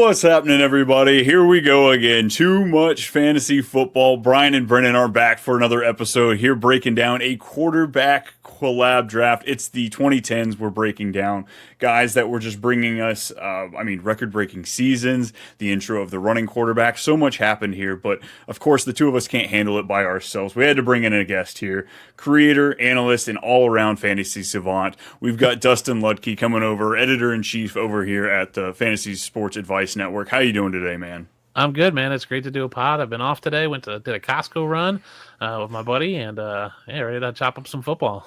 What's happening, everybody? Here we go again. Too much fantasy football. Brian and Brennan are back for another episode here, breaking down a quarterback collab draft. It's the 2010s we're breaking down. Guys that were just bringing us, record-breaking seasons, the intro of the running quarterback. So much happened here, but of course, the two of us can't handle it by ourselves. We had to bring in a guest here, creator, analyst, and all-around fantasy savant. We've got Dustin Ludke coming over, editor-in-chief over here at the Fantasy Sports Advice Network. How you doing today, man? I'm good, man. It's great to do a pod. I've been off today. Did a Costco run with my buddy, and ready to chop up some football.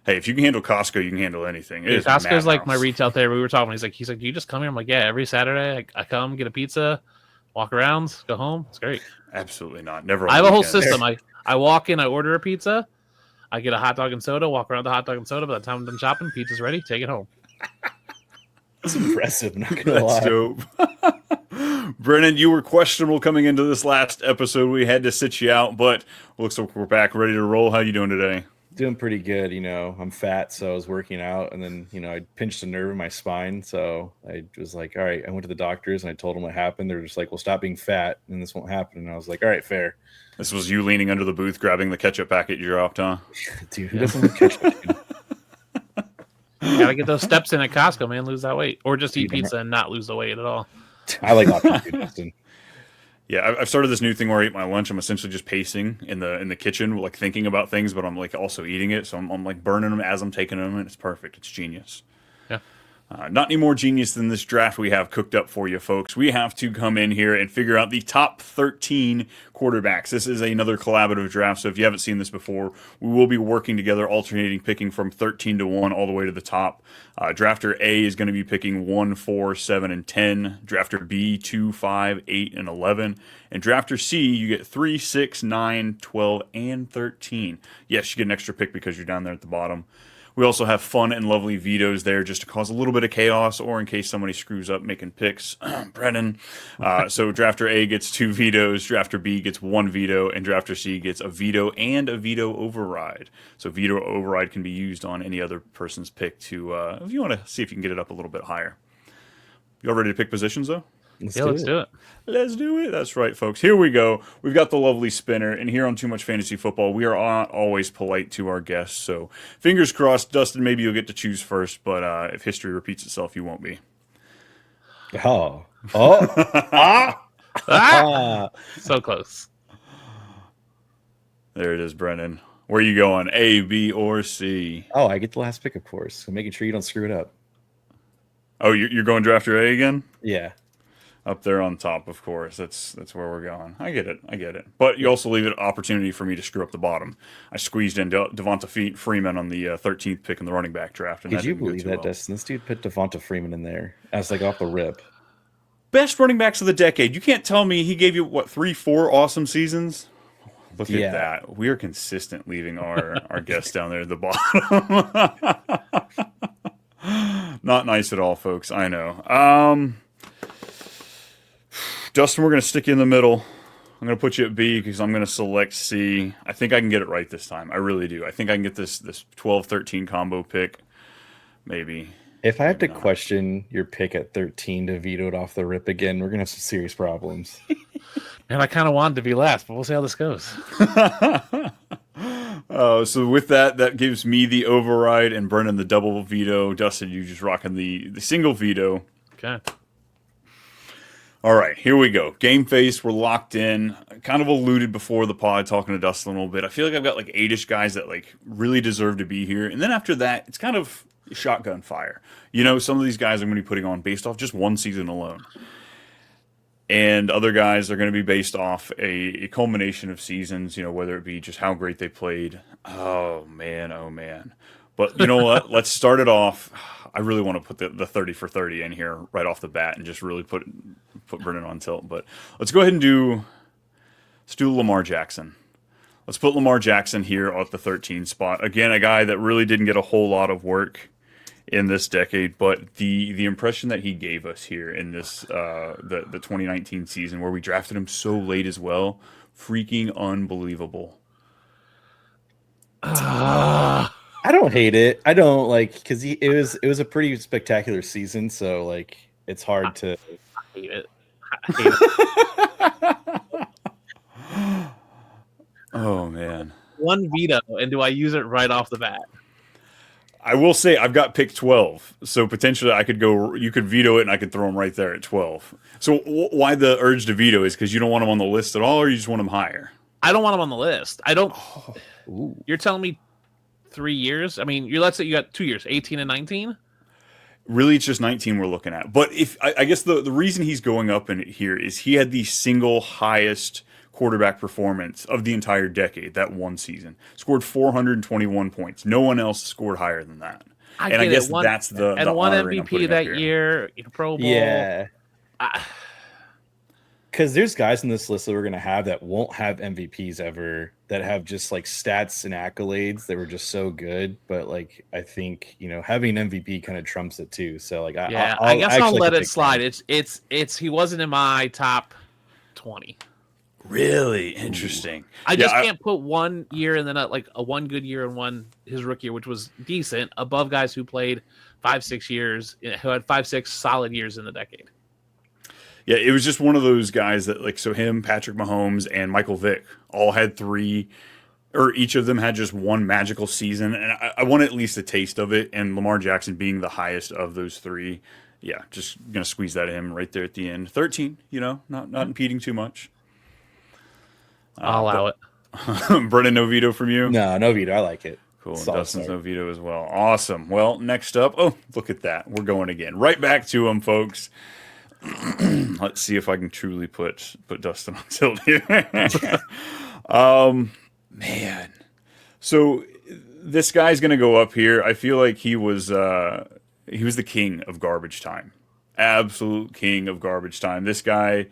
Hey, if you can handle Costco, you can handle anything. Dude, Costco's like my reach out there. We were talking. He's like, do you just come here? I'm like, yeah. Every Saturday, I come get a pizza, walk around, go home. It's great. Absolutely not. Never. I have a whole system. I walk in, I order a pizza, I get a hot dog and soda, walk around the hot dog and soda. By the time I'm done shopping, pizza's ready. Take it home. That's impressive. Not gonna lie. That's dope. Brennan, you were questionable coming into this last episode. We had to sit you out, but looks like we're back ready to roll. How you doing today? Doing pretty good. I'm fat, so I was working out, and then I pinched a nerve in my spine, so I was like, all right. I went to the doctors and I told them what happened. They're just like, well, stop being fat and this won't happen. And I was like, all right, fair. This was you leaning under the booth grabbing the ketchup packet you dropped, huh? Dude, who doesn't like ketchup? Dude? Gotta get those steps in at Costco, man. Lose that weight, or just eat pizza and not lose the weight at all. I like options. Yeah, I've started this new thing where I eat my lunch. I'm essentially just pacing in the kitchen, like thinking about things, but I'm like also eating it. So I'm like burning them as I'm taking them, and it's perfect. It's genius. Yeah. Not any more genius than this draft we have cooked up for you, folks. We have to come in here and figure out the top 13 quarterbacks. This is another collaborative draft, so if you haven't seen this before, we will be working together, alternating, picking from 13 to 1 all the way to the top. Drafter A is going to be picking 1, 4, 7, and 10. Drafter B, 2, 5, 8, and 11. And Drafter C, you get 3, 6, 9, 12, and 13. Yes, you get an extra pick because you're down there at the bottom. We also have fun and lovely vetoes there just to cause a little bit of chaos or in case somebody screws up making picks. Brennan. So Drafter A gets 2 vetoes, Drafter B gets 1 veto, and Drafter C gets a veto and a veto override. So veto override can be used on any other person's pick to, if you want to see if you can get it up a little bit higher. You all ready to pick positions, though? Let's do it. Let's do it. That's right, folks. Here we go. We've got the lovely spinner, and here on Too Much Fantasy Football, we are not always polite to our guests. So fingers crossed, Dustin, maybe you'll get to choose first, but if history repeats itself, you won't be. So close. There it is, Brennan. Where are you going, A, B, or C? Oh, I get the last pick, of course. So making sure you don't screw it up. Oh, you're going Drafter A again? Yeah. Up there on top, of course. That's where we're going. I get it. But you also leave an opportunity for me to screw up the bottom. I squeezed in Devonta Freeman on the 13th pick in the running back draft. And Did you believe that, Dustin? This dude put Devonta Freeman in there as like off the rip. Best running backs of the decade. You can't tell me he gave you, 3, 4 awesome seasons? Look at that. We are consistent leaving our guests down there at the bottom. Not nice at all, folks. I know. Dustin, we're going to stick you in the middle. I'm going to put you at B because I'm going to select C. I think I can get it right this time. I really do. I think I can get this 12-13 combo pick. Maybe. If I have to question your pick at 13 to veto it off the rip again, we're going to have some serious problems. And I kind of wanted to be last, but we'll see how this goes. So with that gives me the override and Brennan the double veto. Dustin, you just rocking the single veto. Okay. All right, here we go. Game face, we're locked in. I kind of alluded before the pod talking to Dustin a little bit. I feel like I've got like 8-ish guys that like really deserve to be here. And then after that, it's kind of shotgun fire. Some of these guys I'm going to be putting on based off just one season alone. And other guys are going to be based off a culmination of seasons, whether it be just how great they played. Oh, man. But you know what? Let's start it off. I really want to put the 30 for 30 in here right off the bat and just really put Brennan on tilt. But let's go ahead and do Lamar Jackson. Let's put Lamar Jackson here at the 13 spot. Again, a guy that really didn't get a whole lot of work in this decade, but the impression that he gave us here in this the 2019 season where we drafted him so late as well, freaking unbelievable. I don't hate it. I don't because it was a pretty spectacular season, so like it's hard to hate it. I hate it. Oh man. One veto, and do I use it right off the bat? I will say I've got pick 12, so potentially I could go. You could veto it, and I could throw him right there at 12. So why the urge to veto is because you don't want him on the list at all, or you just want him higher? I don't want him on the list. I don't. Ooh. You're telling me 3 years? I mean, let's say you got 2 years, 18 and 19. Really, it's just 19 we're looking at. But if I guess the reason he's going up in here is he had the single highest quarterback performance of the entire decade that one season. Scored 421 points. No one else scored higher than that. I And I get guess it. One, that's the and one honoring I'm MVP putting that up here. year, Pro Bowl. Yeah. I- Because there's guys in this list that we're going to have that won't have MVPs ever, that have just like stats and accolades that were just so good. But like, I think, having an MVP kind of trumps it too. So like, I guess actually I'll like let to it pick slide. him. It's he wasn't in my top 20. Really interesting. I just can't put 1 year and then a one good year and his rookie year, which was decent, above guys who played 5-6 years, who had 5-6 solid years in the decade. Yeah, it was just one of those guys that so him, Patrick Mahomes, and Michael Vick all had 3, or each of them had just one magical season, and I want at least a taste of it. And Lamar Jackson being the highest of those 3, yeah, just gonna squeeze that in right there at the end. 13, not impeding too much. I'll allow it. Brennan, no veto from you? No veto. I like it. Cool. And Solid Dustin's start. no veto as well. Awesome. Well, next up, oh, look at that. We're going again. Right back to him, folks. Let's see if I can truly put Dustin on tilt here. Man. So this guy's going to go up here. I feel like he was the king of garbage time. Absolute king of garbage time. This guy,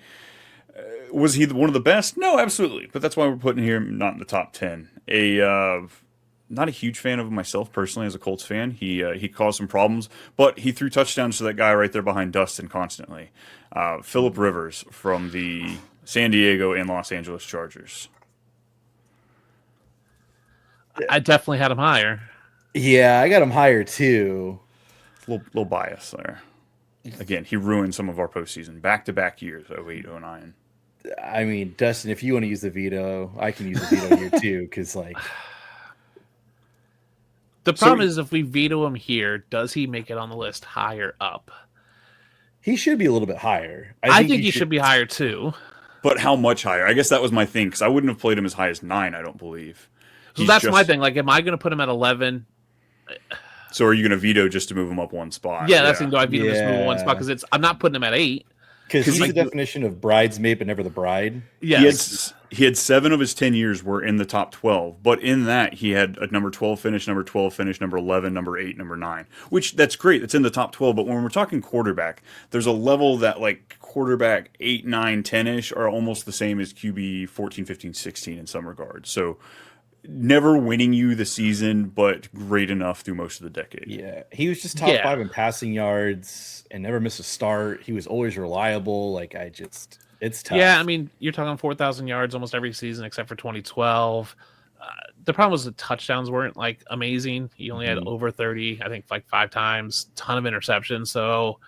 was he one of the best? No, absolutely. But that's why we're putting him not in the top 10. Not a huge fan of him myself personally as a Colts fan. He caused some problems, but he threw touchdowns to that guy right there behind Dustin constantly. Phillip Rivers from the San Diego and Los Angeles Chargers. I definitely had him higher. Yeah, I got him higher too. Little bias there. Again, he ruined some of our postseason. Back-to-back years, 08, 09. I mean, Dustin, if you want to use the veto, I can use the veto here too, because like... The problem is if we veto him here, does he make it on the list higher up? He should be a little bit higher. I think he should be higher too. But how much higher? I guess that was my thing, because I wouldn't have played him as high as 9, I don't believe. So that's my thing. Like, am I going to put him at 11? So are you going to veto just to move him up one spot? Yeah, that's the thing. Do I veto this move one spot? Because I'm not putting him at 8. Because he's the definition of bridesmaid, but never the bride. Yes. He had 7 of his 10 years were in the top 12, but in that he had a number 12 finish, number 12 finish, number 11, number 8, number 9, which that's great. That's in the top 12. But when we're talking quarterback, there's a level that like quarterback 8, 9, 10-ish are almost the same as QB 14, 15, 16 in some regards. So never winning you the season, but great enough through most of the decade. Yeah, he was just top 5 in passing yards and never missed a start. He was always reliable. Like it's tough. Yeah, I mean, you're talking 4,000 yards almost every season except for 2012. The problem was the touchdowns weren't like amazing. He only had over 30, I think, like 5 times. Ton of interceptions, so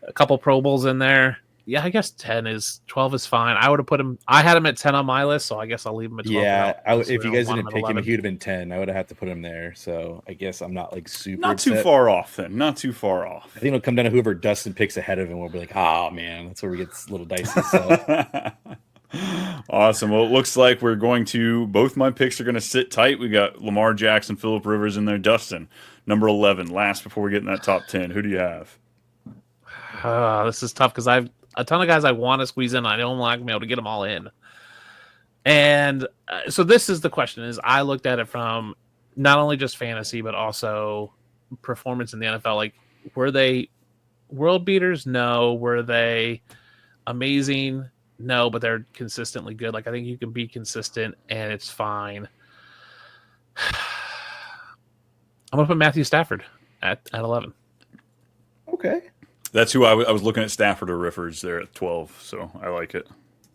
a couple Pro Bowls in there. Yeah, I guess 12 is fine. I would have put him. I had him at 10 on my list, so I guess I'll leave him at 12. Yeah, now, if you guys didn't pick him, 11. he would have been 10. I would have had to put him there. So I guess I'm not like super. Not too upset. far off then. Not too far off. I think it'll come down to whoever Dustin picks ahead of him. We'll be like, oh man, that's where we get a little dicey. So. Awesome. Well, it looks like we're going to, both my picks are going to sit tight. We got Lamar Jackson, Phillip Rivers in there. Dustin, number 11, last before we get in that top 10. Who do you have? This is tough because I've a ton of guys I want to squeeze in. I don't like being able to get them all in. And so this is the question: is I looked at it from not only just fantasy but also performance in the NFL. Like, were they world beaters? No. Were they amazing? No. But they're consistently good. Like, I think you can be consistent and it's fine. I'm gonna put Matthew Stafford at 11. Okay. That's who I was looking at, Stafford or Rivers there at 12, so I like it.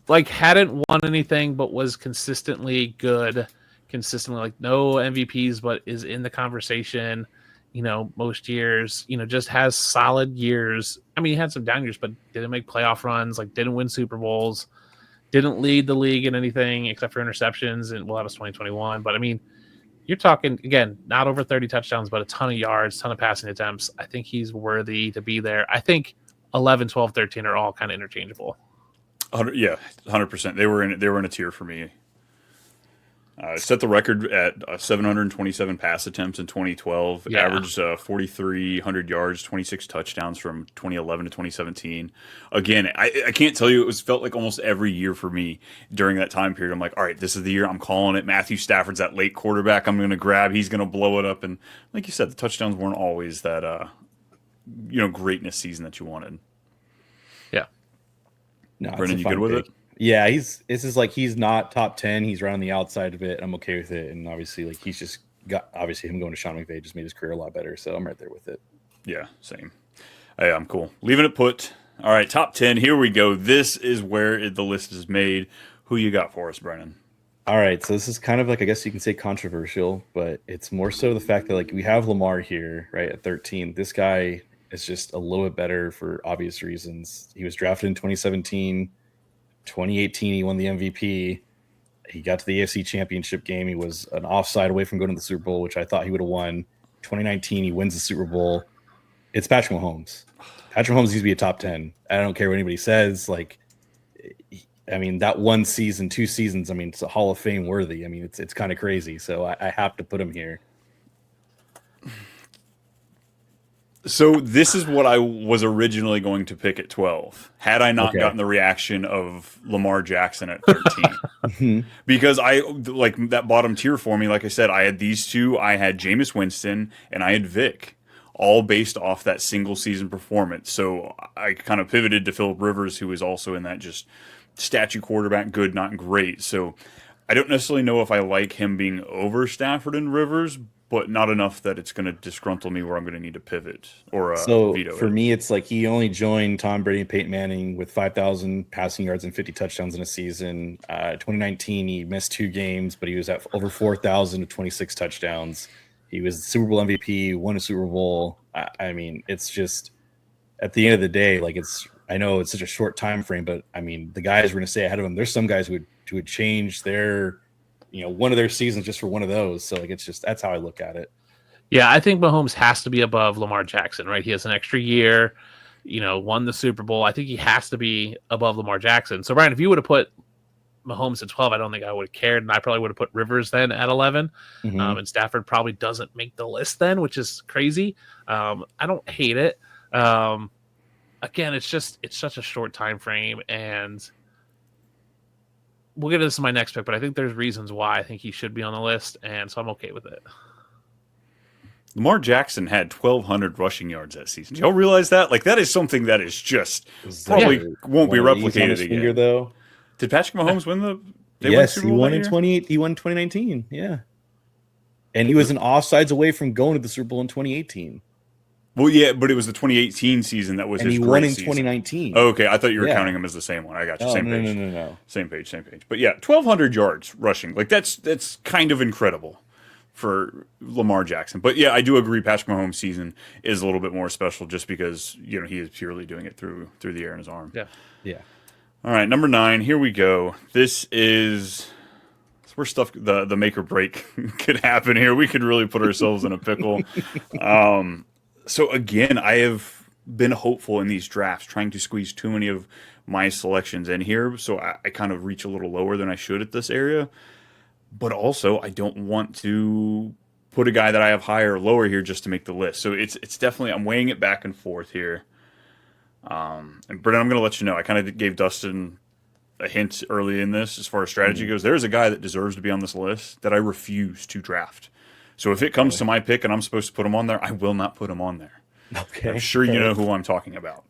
Like, hadn't won anything, but was consistently good, consistently like no MVPs, but is in the conversation. most years, just has solid years. I mean, he had some down years, but didn't make playoff runs, like didn't win Super Bowls, didn't lead the league in anything except for interceptions, and well, that was 2021. But I mean, you're talking, again, not over 30 touchdowns, but a ton of yards, ton of passing attempts. I think he's worthy to be there. I think 11, 12, 13 are all kind of interchangeable. 100%. They were in a tier for me. Set the record at 727 pass attempts in 2012. Yeah. Averaged 4,300 yards, 26 touchdowns from 2011 to 2017. Again, I can't tell you, felt like almost every year for me during that time period. I'm like, all right, this is the year. I'm calling it. Matthew Stafford's that late quarterback I'm going to grab. He's going to blow it up. And like you said, the touchdowns weren't always that greatness season that you wanted. Yeah. No, Brennan, you good with it? Yeah, he's not top 10. He's right on the outside of it. I'm okay with it. And obviously, like, he's just got, obviously, him going to Sean McVay just made his career a lot better. So I'm right there with it. Yeah, same. Hey, I'm cool. Leaving it put. All right, top 10. Here we go. This is where the list is made. Who you got for us, Brennan? All right, so this is kind of like, I guess you can say controversial, but it's more so the fact that, like, we have Lamar here, right, at 13. This guy is just a little bit better for obvious reasons. He was drafted in 2017. 2018, he won the MVP. He got to the AFC Championship game. He was an offside away from going to the Super Bowl, which I thought he would have won. 2019, he wins the Super Bowl. It's Patrick Mahomes. Patrick Mahomes used to be a top 10. I don't care what anybody says. Like, I mean, that one season, 2 seasons, I mean, it's a Hall of Fame worthy. I mean, it's kind of crazy. So I have to put him here. So this is what I was originally going to pick at 12, had I not Okay. gotten the reaction of Lamar Jackson at 13. Because I like that bottom tier for me. Like I said, I had these two. I had Jameis Winston and I had Vic, all based off that single season performance. So I kind of pivoted to Phillip Rivers, who is also in that just statue quarterback, good, not great. So I don't necessarily know if I like him being over Stafford and Rivers, but not enough that it's going to disgruntle me where I'm going to need to pivot or So veto for it. me, it's like he only joined Tom Brady and Peyton Manning with 5,000 passing yards and 50 touchdowns in a season. 2019, he missed 2 games, but he was at over 4,000 with 26 touchdowns. He was Super Bowl MVP, won a Super Bowl. I mean, it's just at the end of the day, like I know it's such a short time frame, but I mean, the guys we're going to stay ahead of him. There's some guys who would change their, one of their seasons just for one of those. So like, it's just, that's how I look at it. Yeah, I think Mahomes has to be above Lamar Jackson, right? He has an extra year, won the Super Bowl. I think he has to be above Lamar Jackson. So, Brian, if you would have put Mahomes at 12, I don't think I would have cared. And I probably would have put Rivers then at 11. Mm-hmm. And Stafford probably doesn't make the list then, which is crazy. I don't hate it. Again, it's such a short time frame. And we'll get into this in my next pick, but I think there's reasons why I think he should be on the list. And so I'm okay with it. Lamar Jackson had 1,200 rushing yards that season. Do y'all realize that? Like, that is something that is just probably won't be replicated again. Finger, though. Did Patrick Mahomes win the? Yes, he won in 28. He won in 2019. Yeah, and he was an offsides away from going to the Super Bowl in 2018. Well, yeah, but it was the 2018 season that was and his he great won in season. 2019. Oh, okay, I thought you were counting him as the same one. I got you. Same page. No. Same page. But yeah, 1,200 yards rushing. Like that's kind of incredible for Lamar Jackson. But yeah, I do agree. Patrick Mahomes' season is a little bit more special just because he is purely doing it through the air in his arm. Yeah. All right, number 9. Here we go. This is where stuff the make or break could happen here. We could really put ourselves in a pickle. So again, I have been hopeful in these drafts, trying to squeeze too many of my selections in here. So I kind of reach a little lower than I should at this area. But also, I don't want to put a guy that I have higher or lower here just to make the list. So it's definitely, I'm weighing it back and forth here. And Brennan, I'm going to let you know. I kind of gave Dustin a hint early in this as far as strategy goes. There's a guy that deserves to be on this list that I refuse to draft. So if it comes to my pick and I'm supposed to put him on there, I will not put him on there. Okay. I'm sure you know who I'm talking about.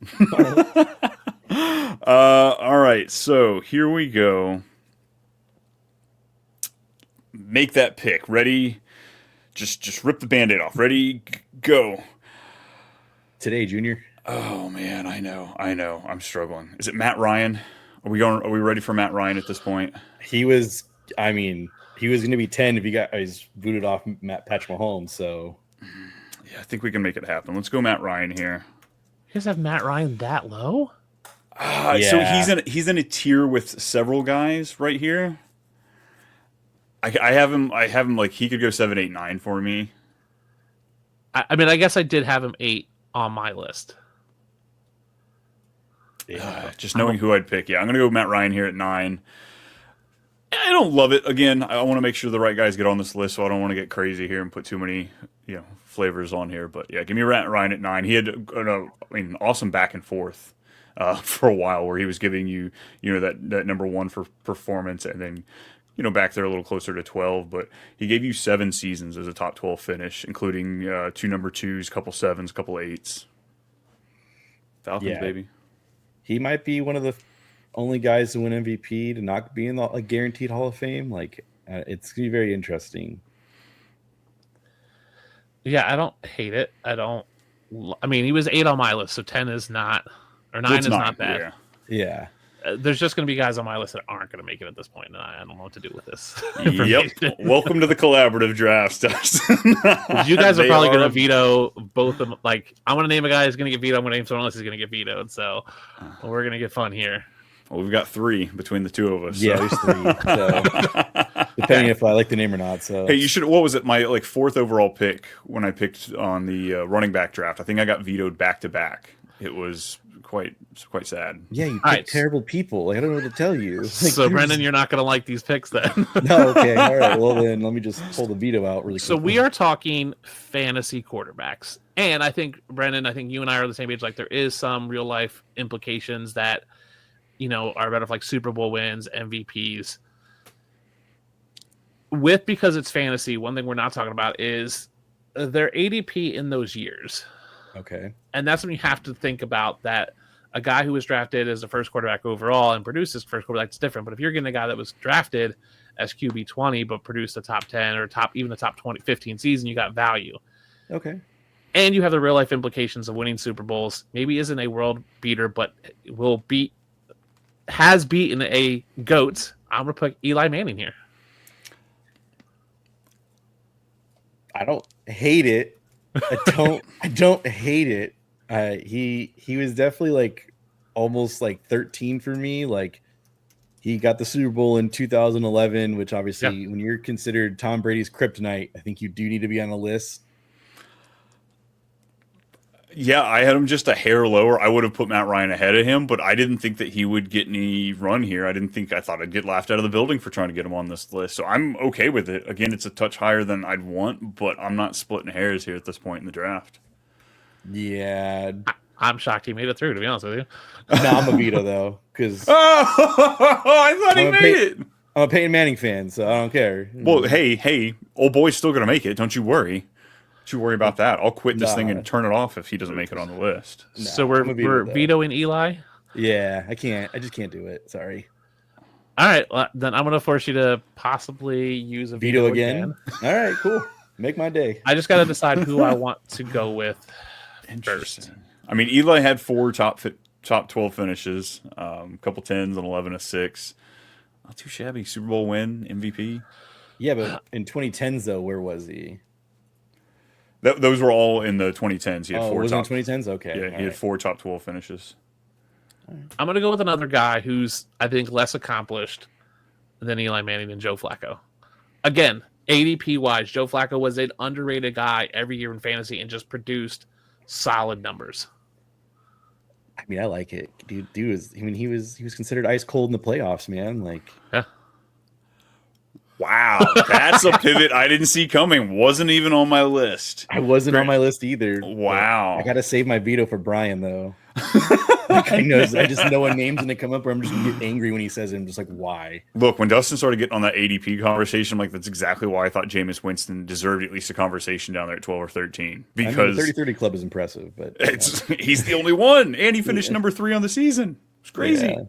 All right, so here we go. Make that pick. Ready? Just rip the Band-Aid off. Ready? Go. Today, Junior. Oh man, I know. I'm struggling. Is it Matt Ryan? Are we ready for Matt Ryan at this point? He was going to be 10 if he's booted off Patrick Mahomes. So Yeah, I think we can make it happen. Let's go Matt Ryan here. You guys have Matt Ryan that low? So he's in a tier with several guys right here. I have him like he could go 7, 8, 9 for me. I mean, I guess I did have him 8 on my list. Just knowing who I'd pick. Yeah, I'm gonna go Matt Ryan here at 9. I don't love it. Again, I want to make sure the right guys get on this list, so I don't want to get crazy here and put too many, flavors on here. But yeah, give me Matt Ryan at 9. He had an awesome back and forth for a while where he was giving you, that number 1 for performance, and then back there a little closer to 12. But he gave you 7 seasons as a top 12 finish, including 2 number 2s, couple 7s, couple 8s. Falcons, baby. He might be one of the only guys to win MVP to not be in the guaranteed Hall of Fame. It's gonna be very interesting. Yeah, I don't hate it. I mean, he was 8 on my list, so 10 is not, or 9 is not bad. Yeah. There's just going to be guys on my list that aren't going to make it at this point, and I don't know what to do with this. Yep. Welcome to the collaborative draft, Dustin. You guys are probably going to veto both of them. Like, I'm going to name a guy who's going to get vetoed. I'm going to name someone else who's going to get vetoed. So we're going to get fun here. Well, we've got 3 between the 2 of us. Yeah, there's 3. So, depending if I like the name or not. So hey, you should. What was it? My 4th overall pick when I picked on the running back draft. I think I got vetoed back to back. It was quite sad. Yeah, you picked terrible people. I don't know what to tell you. So, Brennan, you're not going to like these picks then. No, okay. All right. Well, then let me just pull the veto out really quick. So we are talking fantasy quarterbacks. And I think, Brennan, you and I are on the same page. Like, there is some real life implications that, are better for Super Bowl wins, MVPs. Because it's fantasy, one thing we're not talking about is their ADP in those years. Okay. And that's when you have to think about that a guy who was drafted as the first quarterback overall and produced his first quarterback is different. But if you're getting a guy that was drafted as QB 20 but produced a top 10 or even a top 20, 15 season, you got value. Okay. And you have the real life implications of winning Super Bowls. Maybe isn't a world beater, but has beaten a GOAT. I'm going to put Eli Manning here. I don't hate it. I don't hate it. He was definitely almost 13 for me. He got the Super Bowl in 2011, which obviously when you're considered Tom Brady's kryptonite, I think you do need to be on the list. Yeah, I had him just a hair lower. I would have put Matt Ryan ahead of him, but I didn't think that he would get any run here. I thought I'd get laughed out of the building for trying to get him on this list. So I'm okay with it. Again, it's a touch higher than I'd want, but I'm not splitting hairs here at this point in the draft. Yeah. I'm shocked he made it through, to be honest with you. No, I'm a veto, though, because I thought he made it. I'm a Peyton Manning fan, so I don't care. Well, hey, old boy's still going to make it. Don't you worry. Don't you worry about that. I'll quit this thing and turn it off if he doesn't make it on the list. So we're vetoing Eli? Yeah, I can't. I just can't do it. Sorry. All right, well, then I'm going to force you to possibly use a veto again. All right, cool. Make my day. I just got to decide who I want to go with first. I mean, Eli had 4 top 12 finishes, a couple 10s and 11 6. Not too shabby. Super Bowl win, MVP. Yeah, but in 2010s though, where was he? Those were all in the 2010s. He had 4 was top. in 2010s. Okay, Yeah, he had 4 top 12 finishes. I'm going to go with another guy who's, I think, less accomplished than Eli Manning and Joe Flacco. Again, ADP-wise, Joe Flacco was an underrated guy every year in fantasy and just produced solid numbers. I mean, I like it. Dude he was considered ice cold in the playoffs, man. Yeah. Wow, that's a pivot I didn't see coming. Wasn't even on my list. I wasn't on my list either. Wow. I got to save my veto for Brian, though. I just know a name's going to come up where I'm just going to get angry when he says it. I'm just why? Look, when Dustin started getting on that ADP conversation, that's exactly why I thought Jameis Winston deserved at least a conversation down there at 12 or 13. Because the 30-30 club is impressive, but he's the only one. And he finished number 3 on the season. It's crazy. Yeah.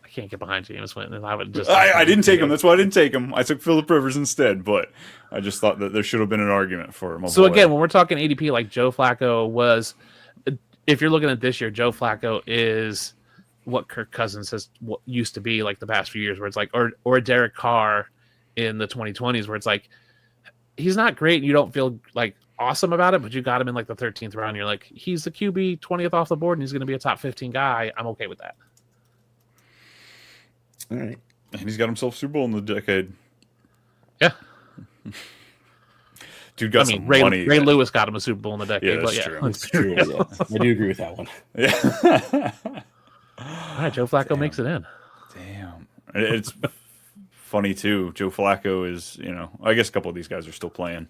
I can't get behind Jameis Winston. I would just. I didn't take him. That's why I didn't take him. I took Phillip Rivers instead. But I just thought that there should have been an argument for him. So again, when we're talking ADP, Joe Flacco was, if you're looking at this year, Joe Flacco is what Kirk Cousins used to be the past few years, where it's or Derek Carr in the 2020s, where it's he's not great. And you don't feel awesome about it, but you got him in like the 13th round. You're like, he's the QB 20th off the board, and he's going to be a top 15 guy. I'm okay with that. All right. And he's got himself a Super Bowl in the decade. Yeah. Dude got some money. Ray Lewis got him a Super Bowl in the decade. Yeah, that's but true. That's true. Yeah. I do agree with that one. Yeah. All right, Joe Flacco makes it in. Damn. It's funny, too. Joe Flacco is, I guess a couple of these guys are still playing.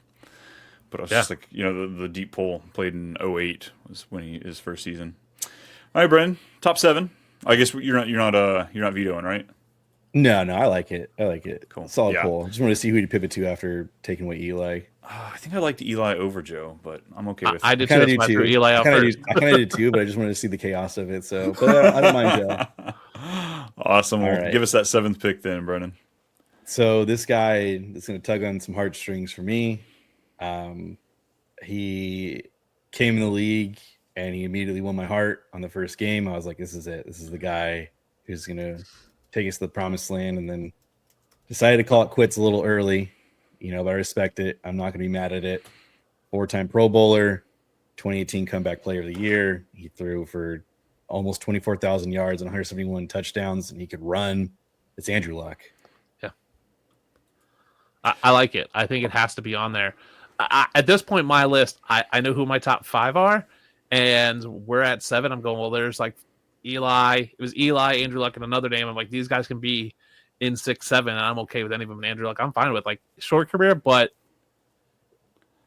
But I was just like, the deep pull played in 2008 was when his first season. All right, Brennan, top 7. I guess you're not vetoing, right? No, I like it. Cool. Solid pull. Just wanted to see who he'd pivot to after taking away Eli. I think I liked Eli over Joe, but I'm okay with it. I did too. That's why I threw Eli out first. I kind of did too, but I just wanted to see the chaos of it. So, but I don't mind Joe. Awesome. Well, right. Give us that 7th pick then, Brennan. So this guy is going to tug on some heartstrings for me. He came in the league and he immediately won my heart on the first game. I was like, this is it. This is the guy who's going to take us to the promised land, and then decided to call it quits a little early, but I respect it. I'm not going to be mad at it. 4-time Pro Bowler, 2018 Comeback Player of the Year. He threw for almost 24,000 yards and 171 touchdowns, and he could run. It's Andrew Luck. Yeah. I like it. I think it has to be on there. At this point in my list, I know who my top 5 are, and we're at 7. I'm going, well, there's like Eli. It was Eli, Andrew Luck, and another name. I'm like, these guys can be in 6, 7, and I'm okay with any of them. And Andrew Luck, I'm fine with like short career, but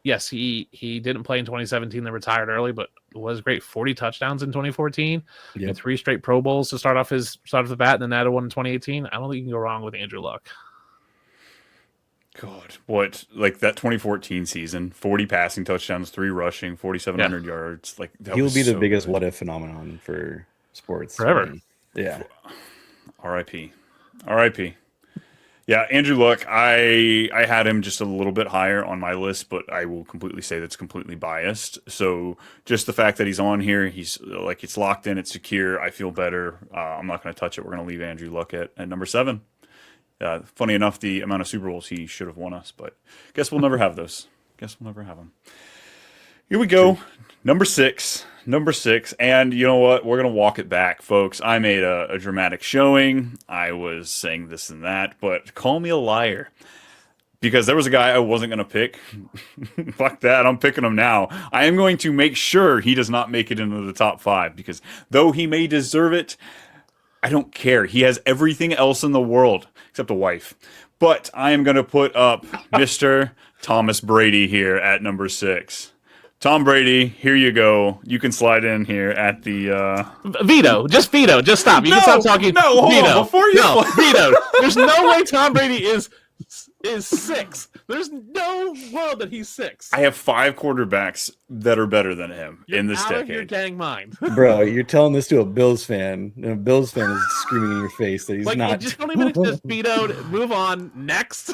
yes, he didn't play in 2017. They retired early, but was great. 40 touchdowns in 2014. Yep. 3 straight Pro Bowls to start off the bat, and then added one in 2018. I don't think you can go wrong with Andrew Luck. God, what, like that 2014 season, 40 passing touchdowns, 3 rushing, 4,700 yards. Like that he'll be the so biggest good. what if phenomenon for sports forever. Yeah. R.I.P. Yeah, Andrew Luck, I had him just a little bit higher on my list, but I will completely say that's completely biased. So just the fact that he's on here, he's like, it's locked in, it's secure. I feel better. I'm not going to touch it. We're going to leave Andrew Luck at number 7. Funny enough, the amount of Super Bowls he should have won us, but guess we'll never have those. Guess we'll never have them. Here we go. Number six. And you know what? We're going to walk it back, folks. I made a dramatic showing. I was saying this and that, but call me a liar. Because there was a guy I wasn't going to pick. Fuck that. I'm picking him now. I am going to make sure he does not make it into the top 5, because though he may deserve it, I don't care. He has everything else in the world except a wife. But I am going to put up Mr. Thomas Brady here at number 6. Tom Brady, here you go. You can slide in here at the veto. Just veto. Just stop. You can stop talking. No, hold veto. on. Before you veto. There's no way Tom Brady is 6. There's no world that he's 6. I have 5 quarterbacks that are better than him in this decade. Of your dang mind. Bro, you're telling this to a Bills fan, and a Bills fan is screaming in your face that he's like, not. Just 20 minutes just vetoed. Move on. Next.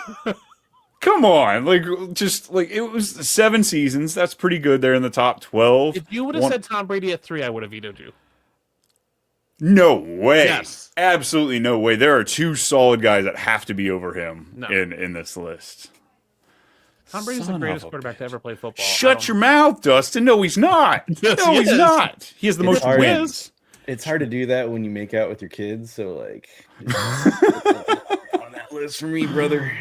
Come on, it was 7 seasons. That's pretty good. They're in the top 12. If you would have said Tom Brady at 3, I would have vetoed you. No way. Yes. Absolutely no way. There are 2 solid guys that have to be over him in this list. Tom Brady's the greatest quarterback to ever play football. Shut your mouth, Dustin. No, he's not. Yes, no, he's not. He has the most hard. wins. It's hard to do that when you make out with your kids. So, like, on that list for me, brother.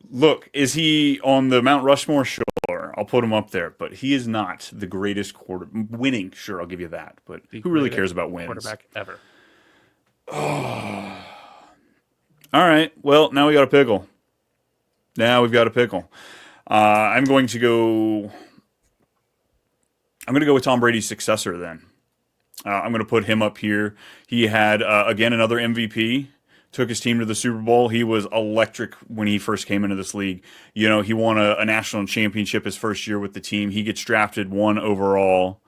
Look, is he on the Mount Rushmore? Sure. I'll put him up there. But he is not the greatest winning. Sure, I'll give you that. But who really cares about wins? Quarterback ever. Oh. All right. Well, now we got a pickle. We've got a pickle. I'm going to go with Tom Brady's successor then. I'm going to put him up here. He had, again, another MVP. Took his team to the Super Bowl. He was electric when he first came into this league. You know, he won a national championship his first year with the team. He gets drafted 1 overall.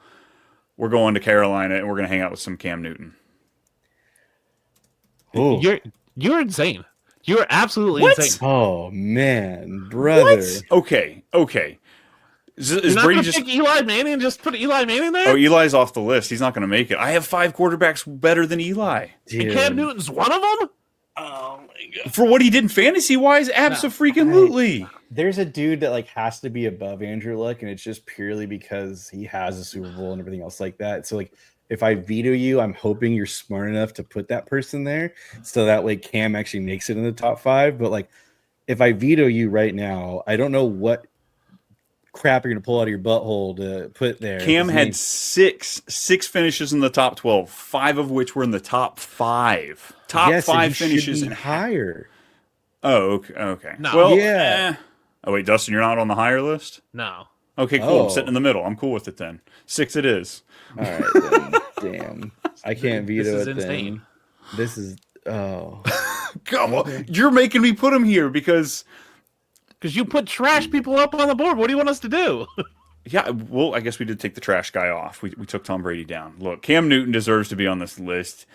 We're going to Carolina, and we're going to hang out with some Cam Newton. Ooh. You're insane. You're absolutely insane. Oh, man, brother. What? Okay. Is not Brady just pick Eli Manning and just put Eli Manning there? Oh, Eli's off the list. He's not going to make it. I have 5 quarterbacks better than Eli. And Cam Newton's one of them? Oh my god! For what he did in fantasy wise, abso-freaking-lutely. There's a dude that like has to be above Andrew Luck, and it's just purely because he has a Super Bowl and everything else like that. So like, if I veto you, I'm hoping you're smart enough to put that person there, so that way Cam actually makes it in the top 5. But like, if I veto you right now, I don't know what crap you're gonna pull out of your butthole to put there. Cam had six finishes in the top 12, 5 of which were in the top 5. Top yes, 5 finishes and higher. Oh, okay. No. Well, yeah. Oh wait, Dustin, you're not on the higher list? No. Okay, cool. I'm sitting in the middle. I'm cool with it then. 6 it is. All right, then. Damn. I can't veto This is it insane. then. This is Come on. You're making me put him here because you put trash people up on the board. What do you want us to do? yeah, well, I guess we did take the trash guy off. We took Tom Brady down. Look, Cam Newton deserves to be on this list.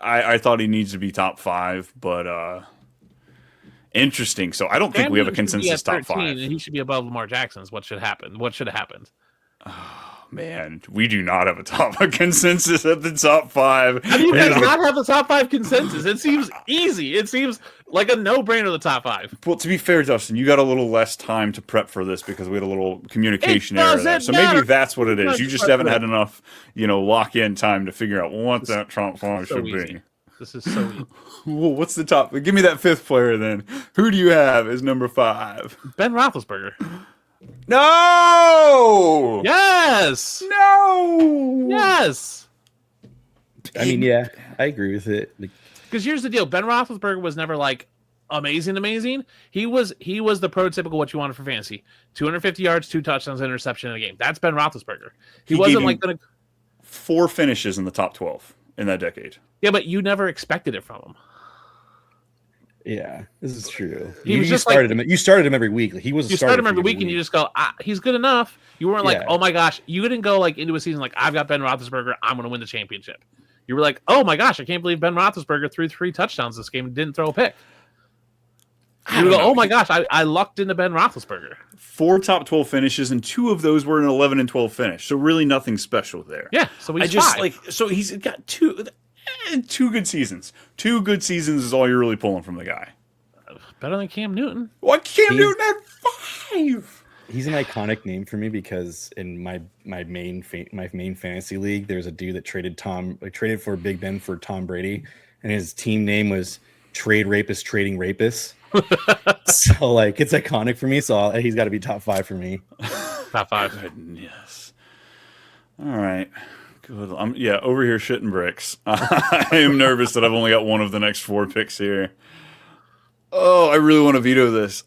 I thought he needs to be top 5, but interesting. So I don't think we have a consensus top 5. And he should be above Lamar Jackson's. What should happen? What should have happened? Man, we do not have a consensus at the top 5. How do you guys not have the top 5 consensus? It seems easy. It seems like a no-brainer, the top 5. Well, to be fair, Dustin, you got a little less time to prep for this because we had a little communication error there. So maybe that's what it is. You just haven't had enough, lock-in time to figure out what that top 5 should be. This is so easy. Well, what's the top? Give me that 5th player then. Who do you have as number 5? Ben Roethlisberger. No! Yes! No! Yes! I mean, yeah, I agree with it. Like, because here's the deal: Ben Roethlisberger was never like amazing. He was the prototypical what you wanted for fantasy: 250 yards, 2 touchdowns, interception in a game. That's Ben Roethlisberger. He wasn't like gonna 4 finishes in the top 12 in that decade. Yeah, but you never expected it from him. yeah, this is true. You started him every week. Like, he was. You started him every week, and you just go, he's good enough. You weren't like, oh my gosh. You didn't go like into a season like, I've got Ben Roethlisberger. I'm going to win the championship. You were like, oh my gosh, I can't believe Ben Roethlisberger threw 3 touchdowns this game and didn't throw a pick. You would go, oh my gosh, I lucked into Ben Roethlisberger. 4 top 12 finishes, and 2 of those were an 11 and 12 finish. So really nothing special there. Yeah, so he's so he's got 2 good seasons. 2 good seasons is all you're really pulling from the guy. Better than Cam Newton. What? Cam Newton had 5. He's an iconic name for me because in my main fantasy league, there's a dude that traded for Big Ben for Tom Brady, and his team name was Trade Rapist Trading Rapists. So like, it's iconic for me. So he's got to be top 5 for me. Top 5. Goodness. All right. Good. I'm over here shitting bricks. I am nervous that I've only got one of the next 4 picks here. Oh, I really want to veto this.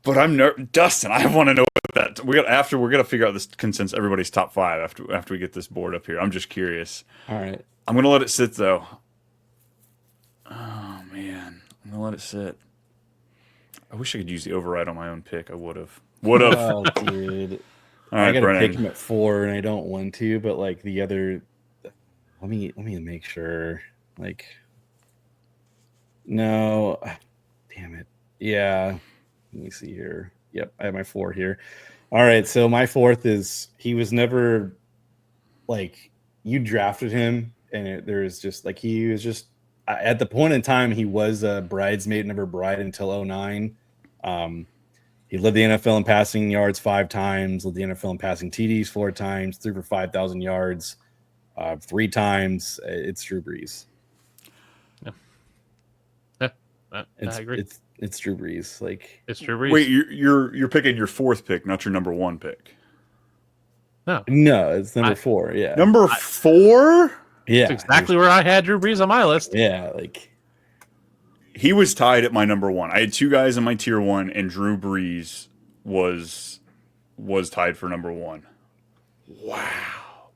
But I'm Dustin, I want to know what that we're gonna figure out this consensus, everybody's top 5 after we get this board up here. I'm just curious. All right. I'm gonna let it sit though. Oh man. I'm gonna let it sit. I wish I could use the override on my own pick. I would have. Oh, dude. All right, I gotta Brennan. pick him at 4, and I don't want to, but like the other, let me make sure. Like, no, damn it. Yeah, let me see here. Yep, I have my 4 here. All right, so my 4th is he was never like you drafted him, and there's just like he was just at the point in time he was a bridesmaid, never bride until 2009. He led the NFL in passing yards 5 times, led the NFL in passing TDs 4 times, threw for 5,000 yards 3 times. It's Drew Brees. Yeah, I agree. It's Drew Brees. Like, it's Drew Brees. Wait, you're picking your 4th pick, not your number 1 pick. No, it's number 4. Yeah, number 4. Yeah, that's exactly where I had Drew Brees on my list. Yeah, like. He was tied at my number 1. I had 2 guys in my tier 1, and Drew Brees was tied for number 1. Wow.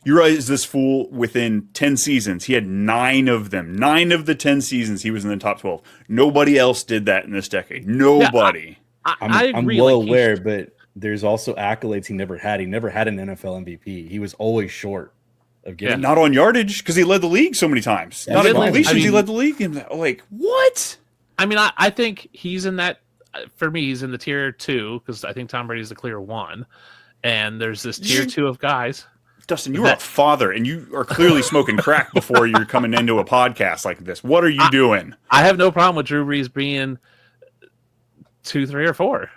You realize this fool, within 10 seasons, he had 9 of them. 9 of the 10 seasons he was in the top 12. Nobody else did that in this decade. Nobody. Yeah, I agree. I'm well aware, but there's also accolades he never had. He never had an NFL MVP. He was always short of getting. Not on yardage, because he led the league so many times. Not in completions, he led the league. Like, what? I mean, I think he's in that. For me, he's in the tier 2 because I think Tom Brady's the clear 1, and there's this tier 2 of guys. Dustin, you are a father, and you are clearly smoking crack before you're coming into a podcast like this. What are you doing? I have no problem with Drew Brees being 2, 3, or 4.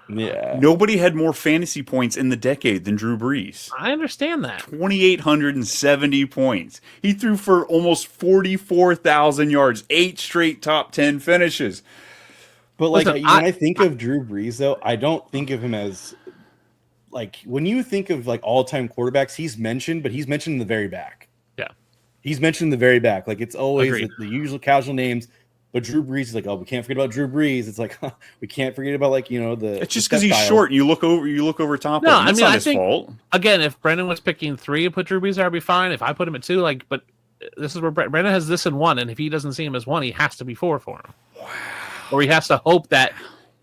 Yeah. Nobody had more fantasy points in the decade than Drew Brees. I understand that. 2,870 points. He threw for almost 44,000 yards, 8 straight top 10 finishes. But like Listen, when I think of Drew Brees, though, I don't think of him as like when you think of like all-time quarterbacks, he's mentioned, but he's mentioned in the very back. Yeah, he's mentioned in the very back. Like it's always Agreed. the usual casual names. But Drew Brees is like, oh, we can't forget about Drew Brees. It's like we can't forget about like the. It's just because he's short, and you look over top No, of him. It's not I his think, fault. Again, if Brennan was picking 3 and put Drew Brees there, I'd be fine. If I put him at 2, like, but this is where Brennan has this in 1, and if he doesn't see him as 1, he has to be 4 for him. Wow. Or he has to hope that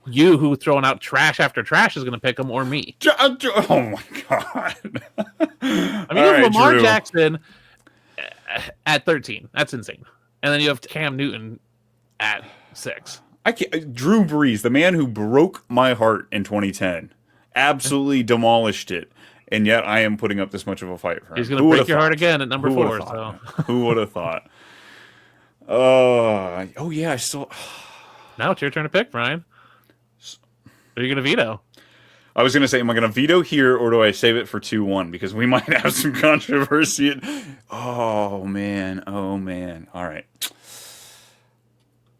you, who throwing out trash after trash, is going to pick him, or me. Oh my god! I mean, you have Lamar Drew. Jackson at 13. That's insane. And then you have Cam Newton at 6. I can't. Drew Brees, the man who broke my heart in 2010, absolutely demolished it, and yet I am putting up this much of a fight for him. He's going to break your heart again at number 4. So who would have thought? Oh yeah, I still. Now it's your turn to pick, Brian. Are you going to veto? I was going to say, am I going to veto here, or do I save it for 2-1? Because we might have some controversy. Oh man. All right.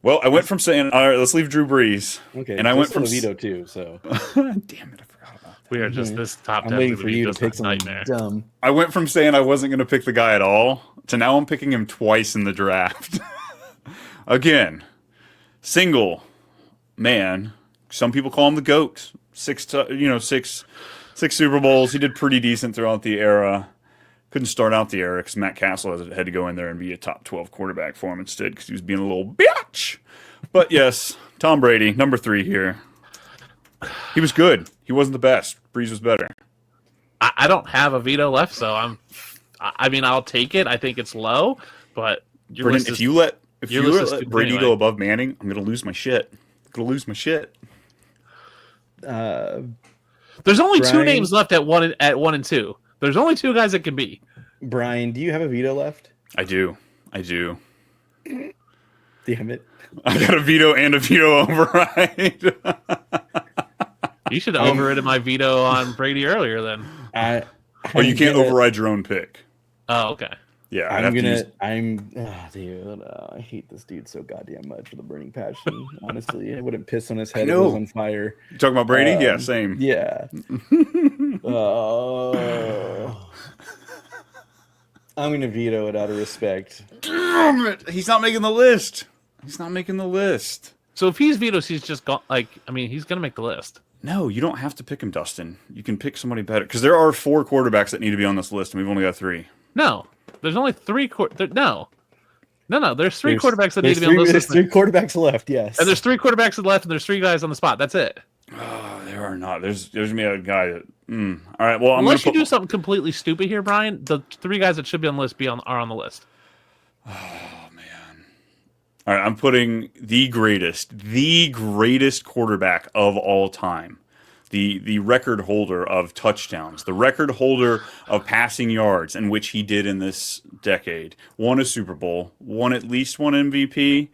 Well, I went from saying, all right, let's leave Drew Brees. Okay, and I went from veto too. So damn it, I forgot about that. We are just this top 10. I'm waiting for you to pick something nightmare. dumb. I went from saying I wasn't going to pick the guy at all to now I'm picking him twice in the draft. Again, single man. Some people call him the GOAT. 6 Super Bowls. He did pretty decent throughout the era. Couldn't start out the era because Matt Castle had to go in there and be a top 12 quarterback for him instead because he was being a little bitch. But yes, Tom Brady, number 3 here. He was good. He wasn't the best. Breeze was better. I don't have a veto left, so I'll take it. I think it's low, but Brennan, if you let Brady anyway. go above Manning, I'm going to lose my shit. There's only Brian, 2 names left at 1 and 2. There's only 2 guys that can be. Brian, do you have a veto left? I do. Damn it. I got a veto and a veto override. You should have overridden my veto on Brady earlier then. You can't override your own pick. Oh, okay. Yeah, I hate this dude so goddamn much with a burning passion. Honestly, I wouldn't piss on his head if it was on fire. You talking about Brady? Yeah, same. Yeah. I'm gonna veto it out of respect. Damn it! He's not making the list. So if he's vetoed, he's just gone. He's gonna make the list. No, you don't have to pick him, Dustin. You can pick somebody better because there are 4 quarterbacks that need to be on this list, and we've only got 3. No, there's only 3. No. There's 3 quarterbacks that need to be on this list. There's 3 quarterbacks left. Yes, and there's 3 quarterbacks left, and there's 3 guys on the spot. That's it. Oh, there are not. There's me a guy that. All right. Well, unless you do something completely stupid here, Brian, the 3 guys that should be on the list are on the list. Oh man! All right, I'm putting the greatest quarterback of all time, the record holder of touchdowns, the record holder of passing yards, in which he did in this decade, won a Super Bowl, won at least one MVP.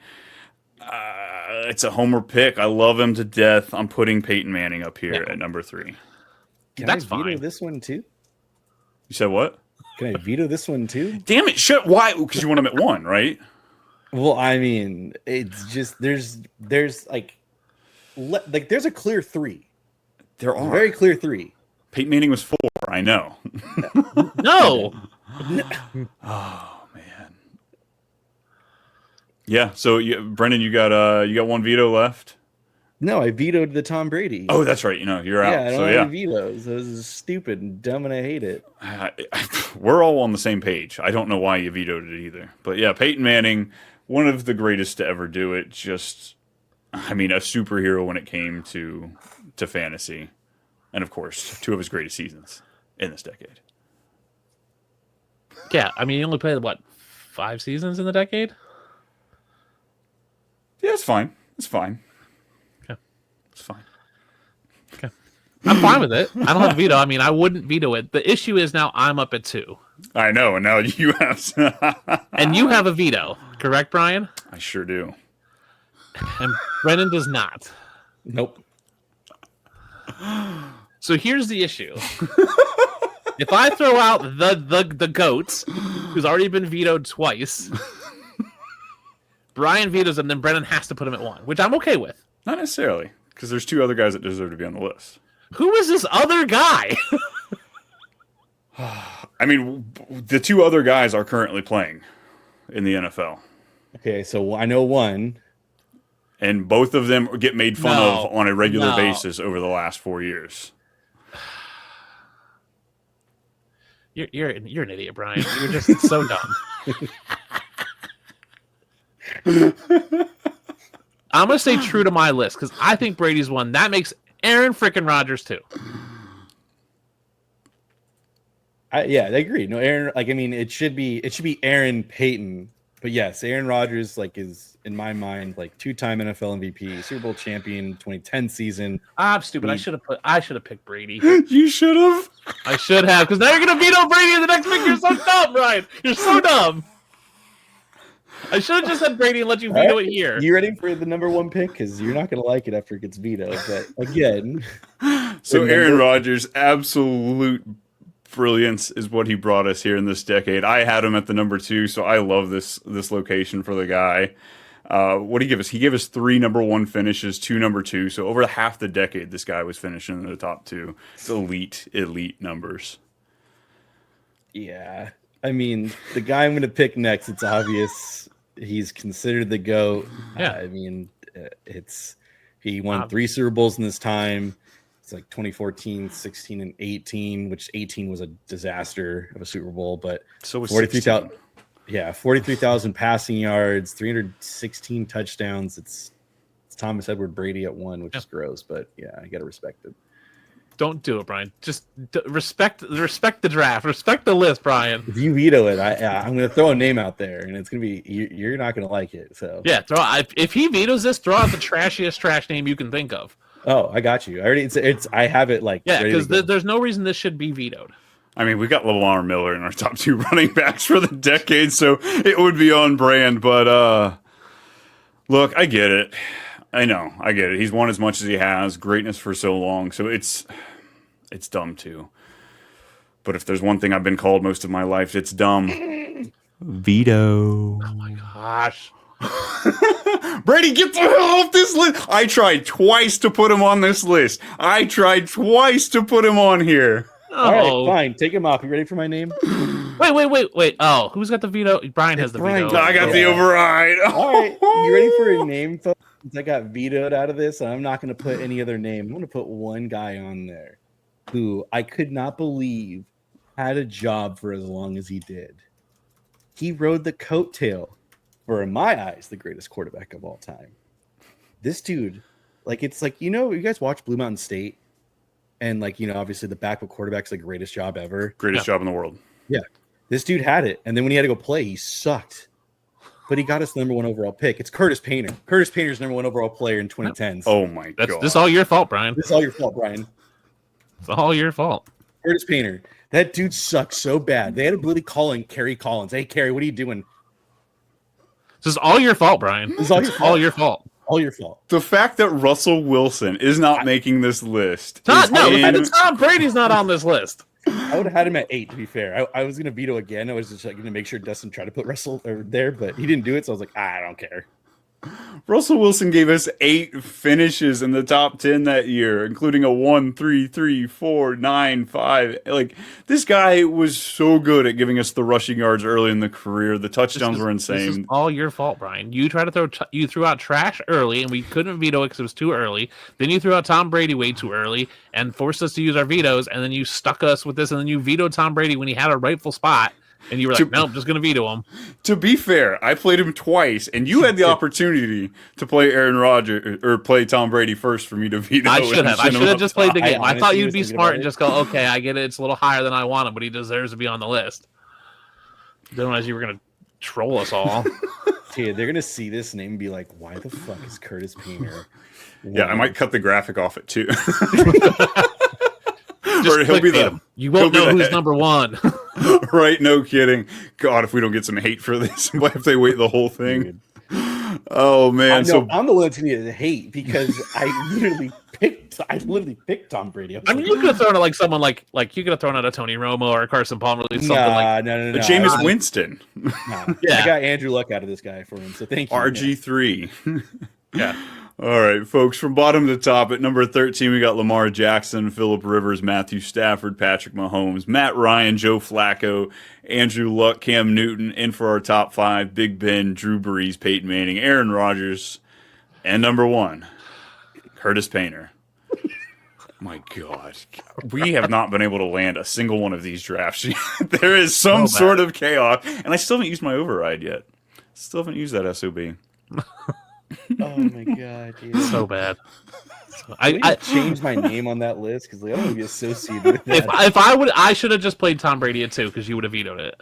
It's a homer pick. I love him to death. I'm putting Peyton Manning up here at number 3. That's I veto fine. this one too? You said what? Can I veto this one too? Damn it! Shit! Why? Because you want him at 1, right? Well, I mean, it's just there's there's a clear 3. There are very clear 3. Peyton Manning was 4. I know. No. Oh man. Yeah. So, Brendan, you got 1 veto left. No, I vetoed the Tom Brady. Oh, that's right. You're out. Yeah, I don't so have yeah, any vetoes. This is stupid and dumb, and I hate it. We're all on the same page. I don't know why you vetoed it either. But yeah, Peyton Manning, one of the greatest to ever do it. Just, a superhero when it came to fantasy, and of course, 2 of his greatest seasons in this decade. Yeah, he only played 5 seasons in the decade. Yeah, it's fine. Okay. It's fine. Okay. I'm fine with it. I don't have a veto. I mean, I wouldn't veto it. The issue is now I'm up at 2. I know, and now you have. And you have a veto, correct, Brian? I sure do. And Brennan does not. Nope. So here's the issue. If I throw out the GOAT, who's already been vetoed twice, Brian vetoes him, then Brennan has to put him at 1, which I'm okay with. Not necessarily, because there's 2 other guys that deserve to be on the list. Who is this other guy? I mean, the 2 other guys are currently playing in the NFL. Okay, so I know one. And both of them get made fun of on a regular No. basis over the last 4 years. You're an idiot, Brian. You're just so dumb. I'm gonna stay true to my list because I think Brady's 1. That makes Aaron frickin' Rodgers 2. Yeah, I agree. No, Aaron. Like, I mean, it should be Aaron Payton. But yes, Aaron Rodgers is in my mind 2-time NFL MVP, Super Bowl champion, 2010 season. I'm stupid. I should have picked Brady. You should have. I should have, because now you're gonna veto Brady in the next pick. You're so dumb, Ryan. You're so dumb. I should have just said Brady and let you veto it here. You ready for the number 1 pick? Because you're not going to like it after it gets vetoed. But again, So Aaron Rodgers, absolute brilliance is what he brought us here in this decade. I had him at the number 2, so I love this location for the guy. What did he give us? He gave us 3 number 1 finishes, 2 number 2. So over half the decade, this guy was finishing in the top 2. It's elite numbers. yeah. I mean, the guy I'm going to pick next, it's obvious he's considered the GOAT. Yeah. I mean, he won 3 Super Bowls in this time. It's 2014, 16, and 18, which 18 was a disaster of a Super Bowl, but So was 43,000. Yeah, 43,000 passing yards, 316 touchdowns. It's Thomas Edward Brady at 1, which is gross, but yeah, I got to respect it. Don't do it, Brian. Just respect the draft. Respect the list, Brian. If you veto it, I'm going to throw a name out there, and it's going to be you're not going to like it. So Yeah, if he vetoes this, throw out the trashiest trash name you can think of. Oh, I got you. I already. I have it Yeah, ready to because go. there's no reason this should be vetoed. I mean, we got Lamar Miller in our top 2 running backs for the decade, so it would be on brand. But look, I get it. I know, I get it. He's won as much as he has, greatness for so long, so it's dumb too. But if there's one thing I've been called most of my life, it's dumb. Veto. Oh my gosh. Brady, get the hell off this list. I tried twice to put him on this list. I tried twice to put him on here. All right, fine. Take him off. You ready for my name? Wait. Oh, who's got the veto? Brian has the Brian. veto. I got the override. All right, you ready for a name, folks? Since I got vetoed out of this, and I'm not going to put any other name. I'm going to put one guy on there who I could not believe had a job for as long as he did. He rode the coattail for, in my eyes, the greatest quarterback of all time. This dude, it's you guys watch Blue Mountain State, and obviously the backup quarterback's the greatest job ever. Greatest job in the world. Yeah. This dude had it, and then when he had to go play, he sucked. But he got us the number 1 overall pick. It's Curtis Painter. Curtis Painter's number 1 overall player in 2010s. Oh my god. This is all your fault, Brian. This is all your fault, Brian. It's all your fault. Curtis Painter. That dude sucked so bad. They had to literally call in Kerry Collins. Hey, Kerry, what are you doing? This is all your fault, Brian. This is all your fault. All your fault. All your fault. The fact that Russell Wilson is not making this list. The is fact that Tom Brady's not on this list. I would have had him at 8, to be fair. I was going to veto again. I was just going to make sure Dustin tried to put Russell there, but he didn't do it, so I was like, I don't care. Russell Wilson gave us 8 finishes in the top 10 that year, including a 1, 3, 3, 4, 9, 5. This guy was so good at giving us the rushing yards early in the career. The touchdowns were insane. This is all your fault, Brian. You tried to you threw out trash early, and we couldn't veto it because it was too early. Then you threw out Tom Brady way too early and forced us to use our vetoes, and then you stuck us with this, and then you vetoed Tom Brady when he had a rightful spot. And you were like, nope, just going to veto him. To be fair, I played him twice, and you had the opportunity to play Aaron Rodgers or play Tom Brady first for me to veto. I should have. I should have just played the game. I thought you'd be was smart thinking and just go, okay, I get it. It's a little higher than I want him, but he deserves to be on the list. Didn't realize you were going to troll us all. Dude, they're going to see this name and be like, why the fuck is Curtis Painter? Yeah, I might cut the graphic off it too. Or he'll be clickbait the. him. You won't he'll be know the who's number one. Right? No kidding. God, if we don't get some hate for this, if they wait the whole thing. Dude. Oh man. I'm the one that's gonna get hate because I literally picked Tom Brady. I mean, you could have thrown it like someone like you could have thrown out a Tony Romo or a Carson Palmer, something like no. Jameis Winston. Yeah. I got Andrew Luck out of this guy for him, so thank you. RG3. yeah. All right, folks, from bottom to top, at number 13, we got Lamar Jackson, Phillip Rivers, Matthew Stafford, Patrick Mahomes, Matt Ryan, Joe Flacco, Andrew Luck, Cam Newton. In for our top 5, Big Ben, Drew Brees, Peyton Manning, Aaron Rodgers, and number 1, Curtis Painter. My God, we have not been able to land a single one of these drafts. There is some sort of chaos, and I still haven't used my override yet. Still haven't used that SOB. Oh my God, dude. So bad. I changed my name on that list because I don't want to be associated with that. If I should have just played Tom Brady at 2 because you would have vetoed it,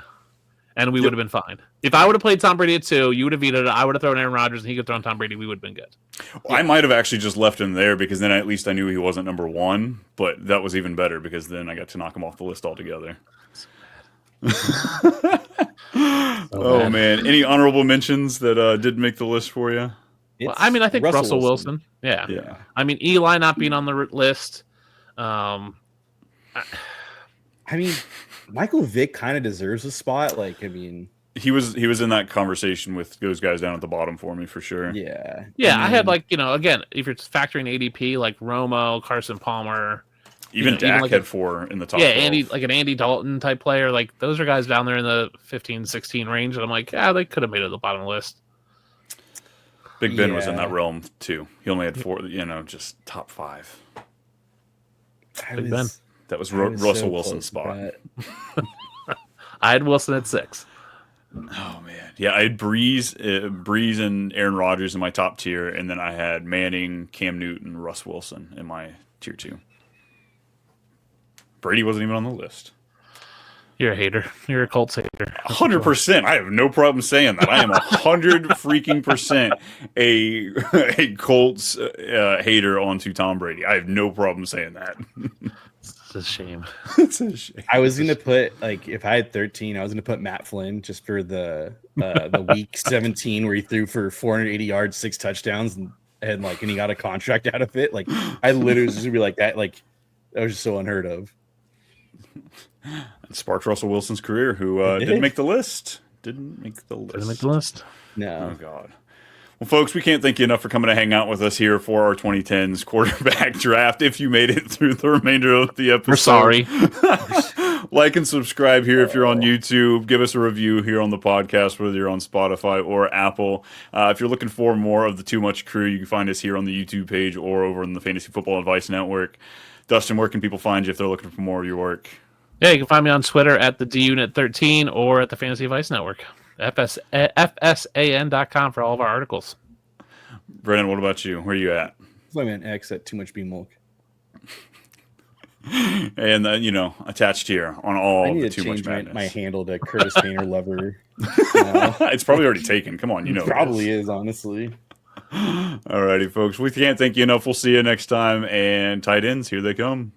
and we would have been fine. If I would have played Tom Brady at 2, you would have vetoed it. I would have thrown Aaron Rodgers, and he could have thrown Tom Brady. We would have been good. Well, I might have actually just left him there because then at least I knew he wasn't number 1. But that was even better because then I got to knock him off the list altogether. Oh man! Any honorable mentions that didn't make the list for you? Well, I mean, I think Russell Wilson. Yeah. I mean, Eli not being on the list. I mean, Michael Vick kind of deserves a spot. Like, I mean, he was in that conversation with those guys down at the bottom for me for sure. Yeah. I had again, if you're factoring ADP, like Romo, Carson Palmer, even Dak like had 4 in the top. Yeah, 12. Andy Dalton type player. Like those are guys down there in the 15, 16 range. And I'm like, they could have made it to the bottom of the list. Big Ben was in that realm too. He only had 4, just top 5. Big Ben. That was Russell Wilson's spot. I had Wilson at 6. Oh man, yeah, I had Breeze and Aaron Rodgers in my top tier, and then I had Manning, Cam Newton, Russ Wilson in my tier 2. Brady wasn't even on the list. You're a hater. You're a Colts hater. 100%. I have no problem saying that. I am 100% a Colts hater onto Tom Brady. I have no problem saying that. It's a shame. It's a shame. I was gonna put if I had 13, I was gonna put Matt Flynn just for the week 17 where he threw for 480 yards, 6 touchdowns, and he got a contract out of it. Like I literally was just gonna be like that. Like that was just so unheard of. It sparked Russell Wilson's career, who didn't make the list. Didn't make the list. No. Oh, God. Well, folks, we can't thank you enough for coming to hang out with us here for our 2010s quarterback draft. If you made it through the remainder of the episode. We're sorry. Like and subscribe here if you're on YouTube. Give us a review here on the podcast, whether you're on Spotify or Apple. If you're looking for more of the Too Much Crew, you can find us here on the YouTube page or over on the Fantasy Football Advice Network. Dustin, where can people find you if they're looking for more of your work? Yeah, you can find me on Twitter at the DUnit13 or at the Fantasy Advice Network. FSAN.com for all of our articles. Brennan, what about you? Where are you at? I meant X at Too Much B Milk. And attached here on all I need the to Too Much change Madness. my handle to Curtis Painter Lover. It's probably already taken. Come on, It probably is, honestly. Alrighty, folks. We can't thank you enough. We'll see you next time. And tight ends, here they come.